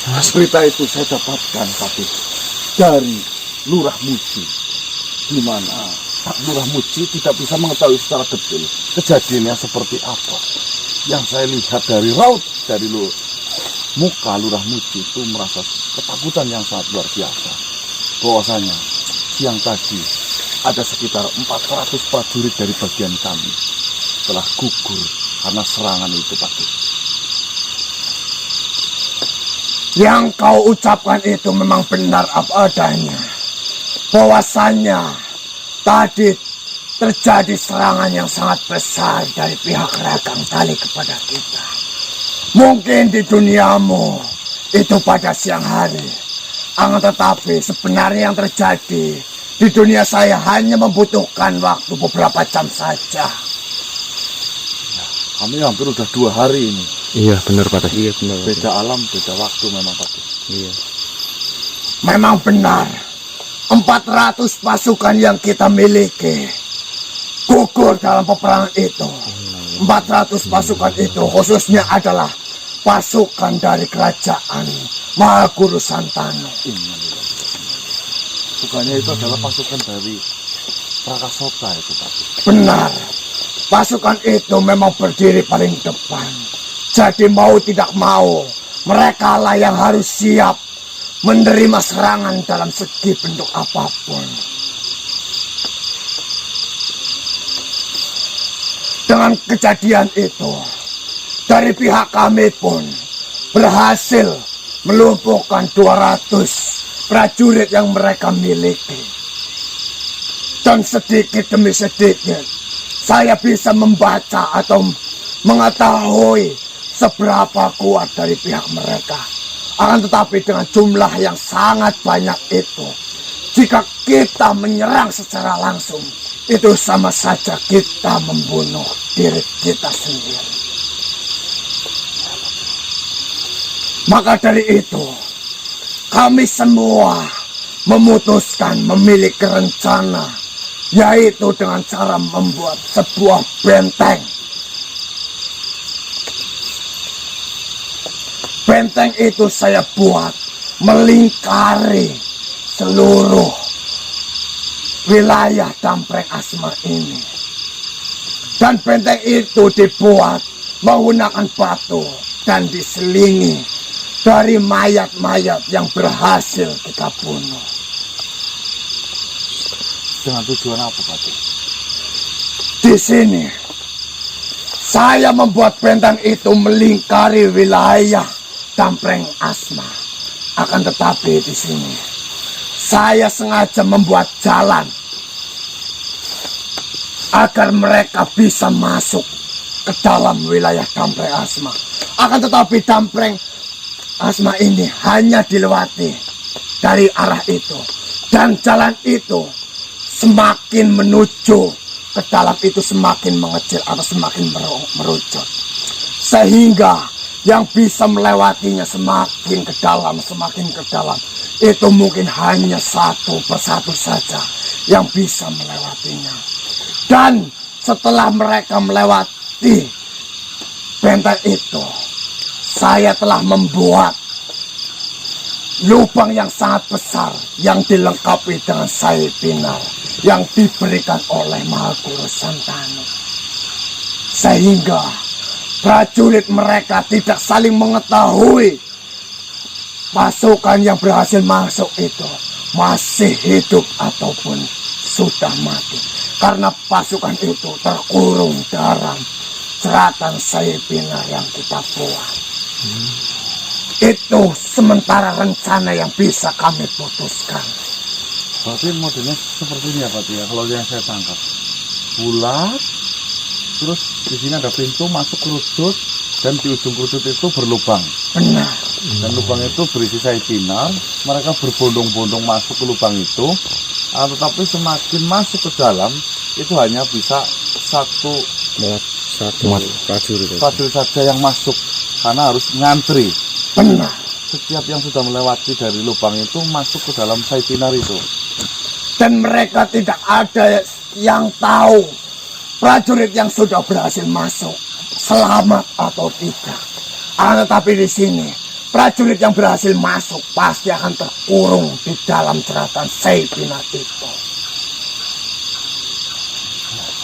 Berita itu saya dapatkan tapi dari Lurah Muci, di mana Pak Lurah Muci tidak bisa mengetahui secara detail kejadiannya seperti apa. Yang saya lihat dari raut dari muka Lurah Muci itu merasa ketakutan yang sangat luar biasa. Bahwasanya siang tadi ada sekitar 400 prajurit dari bagian kami telah gugur karena serangan itu, Pak. Yang kau ucapkan itu memang benar apa adanya. Bahwasanya tadi terjadi serangan yang sangat besar dari pihak Ragang Tali kepada kita. Mungkin di duniamu itu pada siang hari. Akan tetapi sebenarnya yang terjadi di dunia saya hanya membutuhkan waktu beberapa jam saja. Kami hampir udah 2 hari ini. Iya benar Pak. Iya benar. Beda alam, beda waktu memang Pak. Iya. Memang benar. 400 pasukan yang kita miliki gugur dalam peperangan itu. 400 pasukan itu khususnya adalah pasukan dari kerajaan Mahaguru Santano. Bukannya itu adalah pasukan dari Prakasota itu Pak. Benar. Pasukan itu memang berdiri paling depan. Jadi mau tidak mau, mereka lah yang harus siap menerima serangan dalam segi bentuk apapun. Dengan kejadian itu, dari pihak kami pun berhasil melumpuhkan 200 prajurit yang mereka miliki. Dan sedikit demi sedikit, saya bisa membaca atau mengetahui seberapa kuat dari pihak mereka. Akan tetapi dengan jumlah yang sangat banyak itu, jika kita menyerang secara langsung, itu sama saja kita membunuh diri kita sendiri. Maka dari itu, kami semua memutuskan memiliki rencana, yaitu dengan cara membuat sebuah benteng. Benteng itu saya buat melingkari seluruh wilayah Dampreng Asma ini. Dan benteng itu dibuat menggunakan batu dan diselingi dari mayat-mayat yang berhasil kita bunuh. Dengan tujuan apa Pak? Di sini saya membuat benteng itu melingkari wilayah Dampreng Asma. Akan tetapi di sini saya sengaja membuat jalan agar mereka bisa masuk ke dalam wilayah Dampreng Asma. Akan tetapi Dampreng Asma ini hanya dilewati dari arah itu, dan jalan itu semakin menuju ke dalam itu semakin mengecil atau semakin merucut, sehingga yang bisa melewatinya semakin ke dalam, itu mungkin hanya satu persatu saja yang bisa melewatinya. Dan setelah mereka melewati benteng itu, saya telah membuat lubang yang sangat besar yang dilengkapi dengan sayap pinar yang diberikan oleh Mahaguru Santano, sehingga prajurit mereka tidak saling mengetahui pasukan yang berhasil masuk itu masih hidup ataupun sudah mati, karena pasukan itu terkurung dalam jeratan sayap pinar yang kita buat. Itu sementara rencana yang bisa kami putuskan. Berarti modelnya seperti ini ya Pak ya, kalau yang saya tangkap bulat, terus di sini ada pintu masuk kerucut, dan di ujung kerucut itu berlubang. Benar. Dan lubang itu berisi sayap pinar, mereka berbondong-bondong masuk ke lubang itu, tetapi semakin masuk ke dalam itu hanya bisa satu prajurit saja yang masuk, karena harus ngantri. Benar. Setiap yang sudah melewati dari lubang itu masuk ke dalam sayap pinar itu. Dan mereka tidak ada yang tahu prajurit yang sudah berhasil masuk selamat atau tidak. Tetapi di sini prajurit yang berhasil masuk pasti akan terkurung di dalam jeratan Seipinat itu.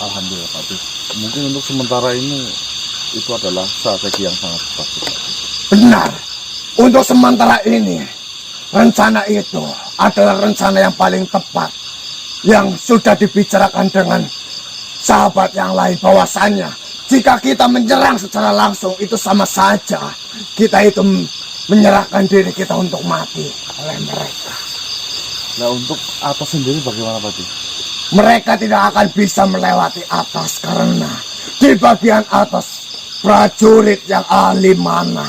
Alhamdulillah Patih. Mungkin untuk sementara ini itu adalah strategi yang sangat tepat. Benar. Untuk sementara ini, rencana itu adalah rencana yang paling tepat. Yang sudah dibicarakan dengan sahabat yang lain bahwasannya jika kita menyerang secara langsung itu sama saja kita itu menyerahkan diri kita untuk mati oleh mereka. Nah untuk atas sendiri bagaimana Patih? Mereka tidak akan bisa melewati atas karena di bagian atas prajurit yang ahli mana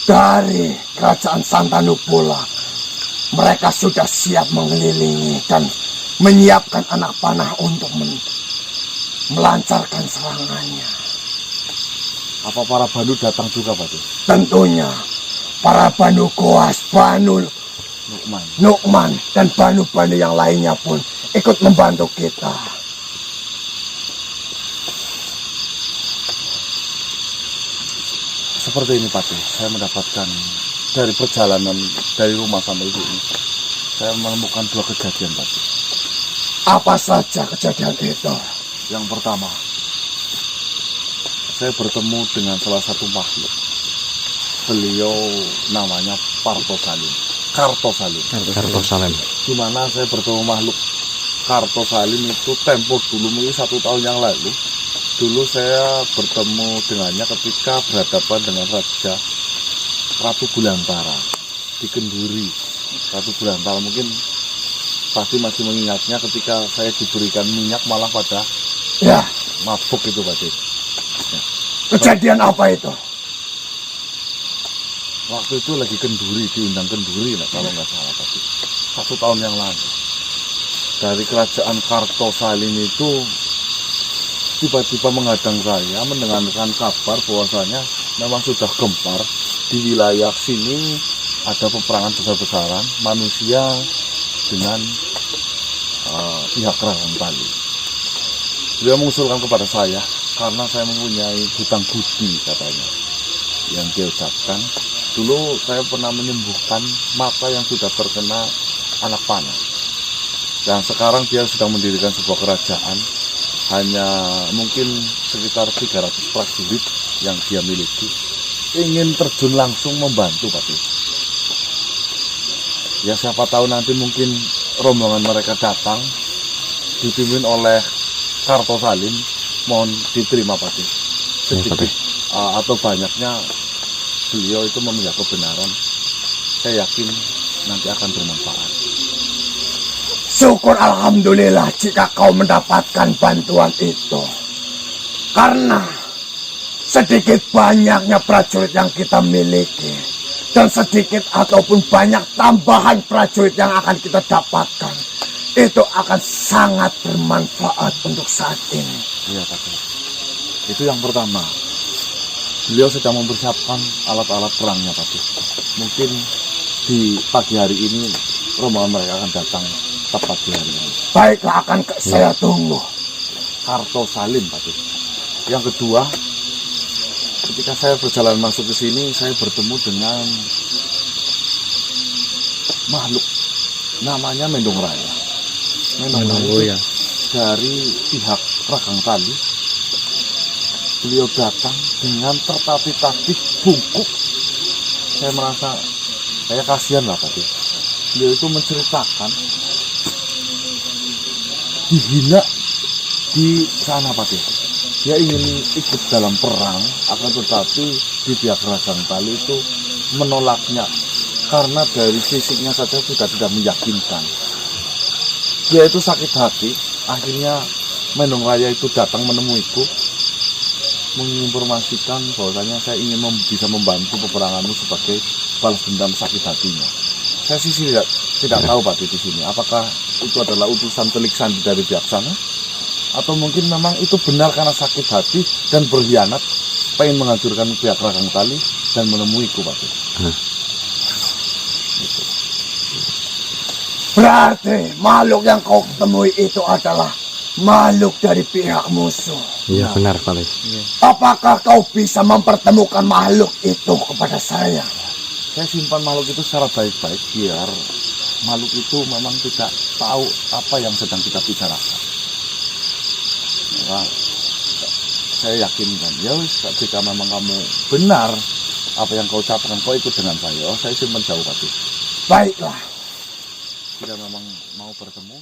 dari kerajaan Santanupula. Mereka sudah siap mengelilingi dan menyiapkan anak panah untuk melancarkan serangannya. Apa para Banu datang juga Patih? Tentunya para Banu Goas, Banu Nukman dan Banu-Banu yang lainnya pun ikut membantu kita. Seperti ini Patih, saya mendapatkan dari perjalanan dari rumah sampai sini, saya menemukan dua kejadian Patih. Apa saja kejadian itu? Yang pertama, saya bertemu dengan salah satu makhluk. Beliau namanya Kartosalim. Di mana saya bertemu makhluk Kartosalim itu tempo dulu mungkin 1 tahun yang lalu. Dulu saya bertemu dengannya ketika berhadapan dengan Ratu Bulantara di Kenduri. Ratu Bulantara mungkin pasti masih mengingatnya ketika saya diberikan minyak malah pada mabuk itu Patih. Ya. Kejadian apa itu? Waktu itu lagi Kenduri, diundang Kenduri lah kalau nggak salah Patih. 1 tahun yang lalu. Dari kerajaan Kartosalim itu tiba-tiba menghadang saya mendengarkan kabar bahwasanya memang sudah gempar di wilayah sini ada peperangan besar-besaran manusia dengan pihak kerajaan Bali. Beliau mengusulkan kepada saya karena saya mempunyai hutang budi katanya yang dia ucapkan. Dulu saya pernah menyembuhkan mata yang sudah terkena anak panah. Dan sekarang dia sedang mendirikan sebuah kerajaan. Hanya mungkin sekitar 300 prajurit yang dia miliki. Ingin terjun langsung membantu Patih. Ya siapa tahu nanti mungkin rombongan mereka datang dipimpin oleh Kartosalim, mohon diterima Patih. Sedikit atau banyaknya beliau itu memihak kebenaran. Saya yakin nanti akan bermanfaat. Syukur alhamdulillah jika kau mendapatkan bantuan itu. Karena sedikit banyaknya prajurit yang kita miliki dan sedikit ataupun banyak tambahan prajurit yang akan kita dapatkan itu akan sangat bermanfaat untuk saat ini. Iya Patih. Itu yang pertama. Beliau sedang mempersiapkan alat-alat perangnya Patih. Mungkin di pagi hari ini rombongan mereka akan datang tepat di hari ini. Baiklah, akan saya tunggu. Kartosalim Patih. Yang kedua, ketika saya berjalan masuk ke sini, saya bertemu dengan makhluk namanya Mendong Raya. Mendong Raya dari pihak Ragang Tali. Beliau datang dengan tertatih-tatih bungkuk. Saya merasa saya kasihan lah Patih. Beliau itu menceritakan dihina di sana Patih. Dia ingin ikut dalam perang, akan tetapi di pihak Ragang Tali itu menolaknya karena dari fisiknya saja sudah tidak meyakinkan. Dia itu sakit hati. Akhirnya Mendong Raya itu datang menemuiku, menginformasikan bahwasanya saya ingin bisa membantu peperanganmu sebagai balas dendam sakit hatinya. Saya sih tidak tahu Patih di sini. Apakah itu adalah utusan telik sandi dari pihak sana? Atau mungkin memang itu benar karena sakit hati dan berkhianat, pengen menghancurkan pihak Ragang Tali dan menemuiku Patih. Gitu. Berarti makhluk yang kau temui itu adalah makhluk dari pihak musuh. Iya benar Patih. Apakah kau bisa mempertemukan makhluk itu kepada saya? saya simpan makhluk itu secara baik-baik biar makhluk itu memang tidak tahu apa yang sedang kita bicarakan. Nah, saya yakinkan, ya wis, jika memang kamu benar apa yang kau ucapkan, kau ikut dengan saya. Oh, saya simpan jauh, Patih. Baiklah. Jika memang mau bertemu,